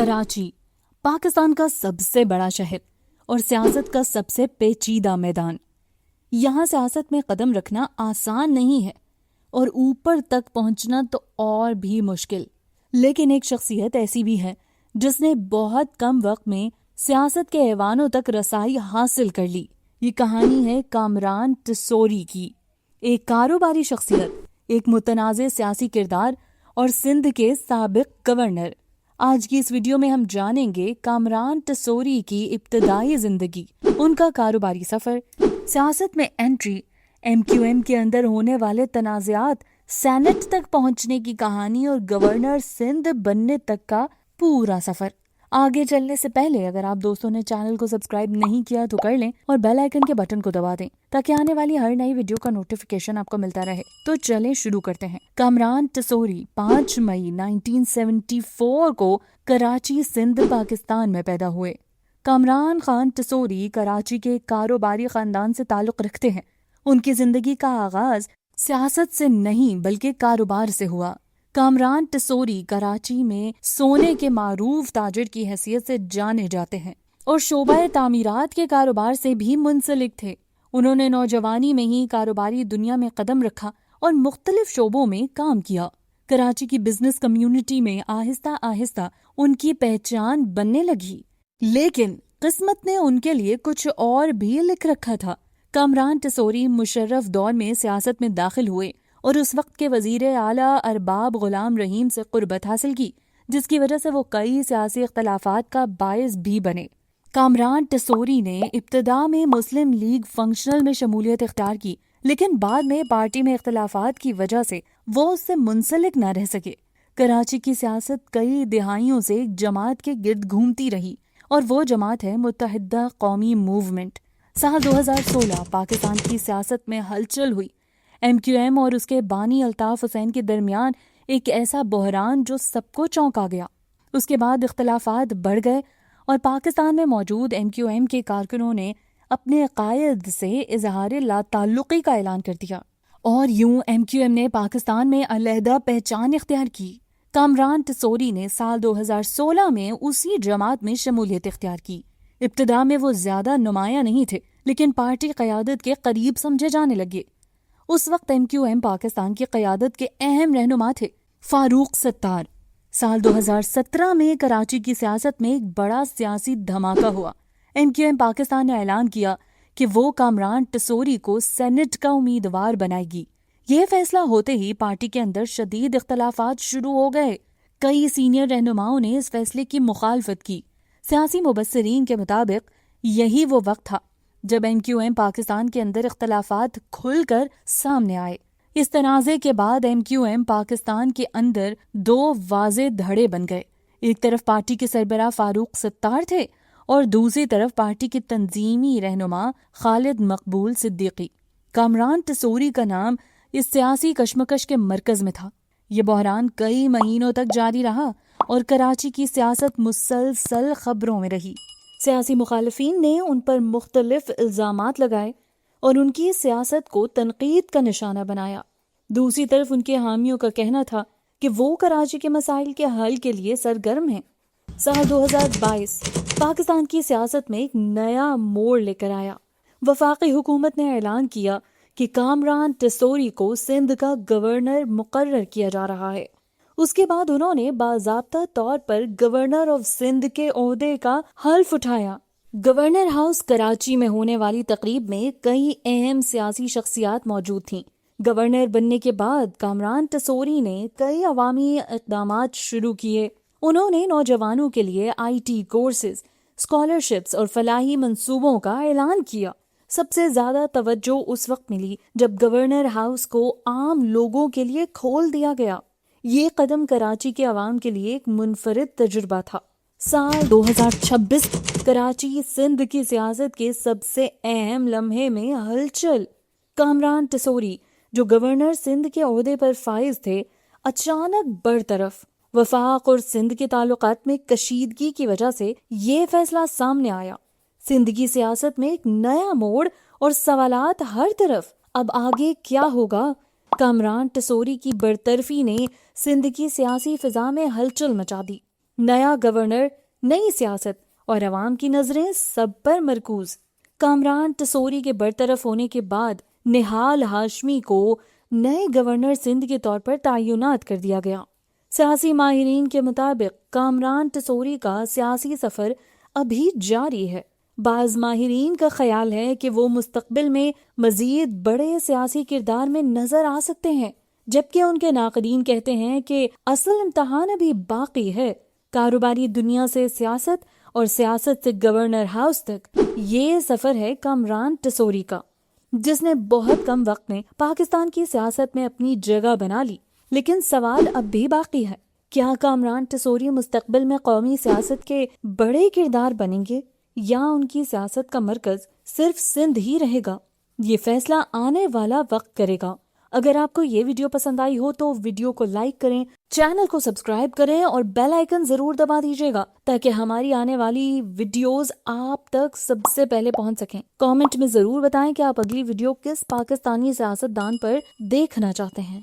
कराची पाकिस्तान का सबसे बड़ा शहर और सियासत का सबसे पेचीदा मैदान। यहाँ सियासत में कदम रखना आसान नहीं है और ऊपर तक पहुँचना तो और भी मुश्किल। लेकिन एक शख्सियत ऐसी भी है जिसने बहुत कम वक्त में सियासत के ऐवानों तक रसाई हासिल कर ली। ये कहानी है कामरान टिसोरी की, एक कारोबारी शख्सियत, एक मुतनाज़े सियासी किरदार और सिंध के साबिक गवर्नर। आज की इस वीडियो में हम जानेंगे कामरान टिसोरी की इब्तदाई जिंदगी, उनका कारोबारी सफर, सियासत में एंट्री, MQM के अंदर होने वाले तनाज़ात, सेनेट तक पहुंचने की कहानी और गवर्नर सिंध बनने तक का पूरा सफर। आगे चलने से पहले अगर आप दोस्तों ने चैनल को सब्सक्राइब नहीं किया तो कर लें और बेल आइकन के बटन को दबा दें ताकि आने वाली हर नई वीडियो का नोटिफिकेशन आपको मिलता रहे। तो चलें शुरू करते हैं। कामरान टिसोरी 5 मई 1974 को कराची सिंध पाकिस्तान में पैदा हुए। कामरान खान टिसोरी कराची के कारोबारी खानदान से ताल्लुक रखते हैं। उनकी जिंदगी का आगाज सियासत से नहीं बल्कि कारोबार से हुआ। कामरान टिसोरी कराची में सोने के मारूफ ताजिर की हैसियत से जाने जाते हैं और शोबा तामीरात के कारोबार से भी मुंसलिक थे। उन्होंने नौजवानी में ही कारोबारी दुनिया में कदम रखा और मुख्तलिफ शोबों में काम किया। कराची की बिजनेस कम्युनिटी में आहिस्ता आहिस्ता उनकी पहचान बनने लगी, लेकिन किस्मत ने उनके लिए कुछ और भी लिख रखा था। कामरान टिसोरी मुशर्रफ दौर में सियासत में दाखिल हुए और उस वक्त के वजीर आला अरबाब गुलाम रहीम से कुर्बत हासिल की, जिसकी वजह से वो कई सियासी इख्तलाफात का बायस भी बने। कामरान टिसोरी ने इब्तदा में मुस्लिम लीग फंक्शनल में शमूलियत इख्तियार की, लेकिन बाद में पार्टी में इख्तलाफात की वजह से वो उससे मुंसलिक न रह सके। कराची की सियासत कई दिहाइयों से एक जमात के गिर्द घूमती रही और वो जमात है मुत्तहिदा कौमी मूवमेंट। साल 2016 पाकिस्तान की सियासत में हलचल हुई। MQM और उसके बानी अल्ताफ हुसैन के दरमियान एक ऐसा बहरान जो सबको चौंका गया। उसके बाद इख्तलाफात बढ़ गए और पाकिस्तान में मौजूद MQM के कारकुनों ने अपने कायद से इजहार लाताल्लुकी का ऐलान कर दिया और यूं MQM ने पाकिस्तान में अलहदा पहचान इख्तियार की। कामरान टिसोरी ने साल 2016 में उसी जमात में शमूलियत इख्तियार की। इब्तदा में वो ज्यादा नुमाया नहीं थे, लेकिन पार्टी क़यादत के करीब समझे जाने लगे। उस वक्त MQM पाकिस्तान की क़यादत के अहम रहनुमा थे फारूक सत्तार। साल 2017 में कराची की सियासत में एक बड़ा सियासी धमाका हुआ। MQM पाकिस्तान ने ऐलान किया कि वो कामरान टिसोरी को सेनेट का उम्मीदवार बनाएगी। ये फैसला होते ही पार्टी के अंदर शदीद इख्तलाफात शुरू हो गए। कई सीनियर रहनुमाओं ने इस फैसले की मुखालफत की। सियासी मुबस्सिरीन के मुताबिक यही वो वक्त था जब MQM पाकिस्तान के अंदर इख्तलाफात खुलकर सामने आए। इस तनाज़े के बाद MQM पाकिस्तान के अंदर दो वाज़े धड़े बन गए। एक तरफ पार्टी के सरबराह फारूक सत्तार थे और दूसरी तरफ पार्टी के तंजीमी रहनुमा खालिद मकबूल सिद्दीकी। कामरान टिसोरी का नाम इस सियासी कशमकश के मरकज में था। ये बहरान कई महीनों तक जारी रहा और कराची की सियासत मुसलसल खबरों में रही। सियासी मुखालिफिन ने उन पर मुख्तलिफ इल्ज़ामात लगाए और उनकी सियासत को तनकीद का निशाना बनाया। दूसरी तरफ उनके हामियों का कहना था कि वो कराची के मसाइल के हल के लिए सरगर्म हैं। साल 2022 पाकिस्तान की सियासत में एक नया मोड़ लेकर आया। वफाकी हुकूमत ने ऐलान किया कि कामरान टिसोरी को सिंध का गवर्नर मुकर्रर किया जा रहा है। उसके बाद उन्होंने बाज़ाब्ता तौर पर गवर्नर ऑफ सिंध के ओहदे का हल्फ उठाया। गवर्नर हाउस कराची में होने वाली तकरीब में कई अहम सियासी शख्सियात मौजूद थीं। गवर्नर बनने के बाद कामरान टिसोरी ने कई अवामी इक़दामात शुरू किए। उन्होंने नौजवानों के लिए IT कोर्सेज, स्कॉलरशिप्स और फलाही मंसूबों का ऐलान किया। सबसे ज्यादा तवज्जो उस वक्त मिली जब गवर्नर हाउस को आम लोगों के लिए खोल दिया गया। ये कदम कराची के अवाम के लिए एक मुनफरिद तजुर्बा था। साल 2026 कराची सिंध की सियासत के सबसे अहम लम्हे में हलचल। कामरान टिसोरी जो गवर्नर सिंध के ओहदे पर फाइज थे, अचानक बरतरफ। वफाक और सिंध के ताल्लुकात में कशीदगी की वजह से ये फैसला सामने आया। सिंध की सियासत में एक नया मोड़ और सवालात हर तरफ। अब आगे क्या होगा? कामरान टिसोरी की बरतरफी ने सिंध की सियासी फिजा में हलचल मचा दी। نیا گورنر، نئی سیاست اور عوام کی نظریں سب پر مرکوز۔ کامران ٹسوری کے برطرف ہونے کے بعد نہال ہاشمی کو نئے گورنر سندھ کے طور پر تعینات کر دیا گیا۔ سیاسی ماہرین کے مطابق کامران ٹسوری کا سیاسی سفر ابھی جاری ہے۔ بعض ماہرین کا خیال ہے کہ وہ مستقبل میں مزید بڑے سیاسی کردار میں نظر آ سکتے ہیں، جبکہ ان کے ناقدین کہتے ہیں کہ اصل امتحان ابھی باقی ہے۔ کاروباری دنیا سے سیاست اور سیاست سے گورنر ہاؤس تک یہ سفر ہے کامران ٹسوری کا، جس نے بہت کم وقت میں پاکستان کی سیاست میں اپنی جگہ بنا لی۔ لیکن سوال اب بھی باقی ہے، کیا کامران ٹسوری مستقبل میں قومی سیاست کے بڑے کردار بنیں گے یا ان کی سیاست کا مرکز صرف سندھ ہی رہے گا؟ یہ فیصلہ آنے والا وقت کرے گا۔ اگر آپ کو یہ ویڈیو پسند آئی ہو تو ویڈیو کو لائک کریں، چینل کو سبسکرائب کریں اور بیل آئیکن ضرور دبا دیجیے گا تاکہ ہماری آنے والی ویڈیوز آپ تک سب سے پہلے پہنچ سکیں۔ کامنٹ میں ضرور بتائیں کہ آپ اگلی ویڈیو کس پاکستانی سیاست دان پر دیکھنا چاہتے ہیں۔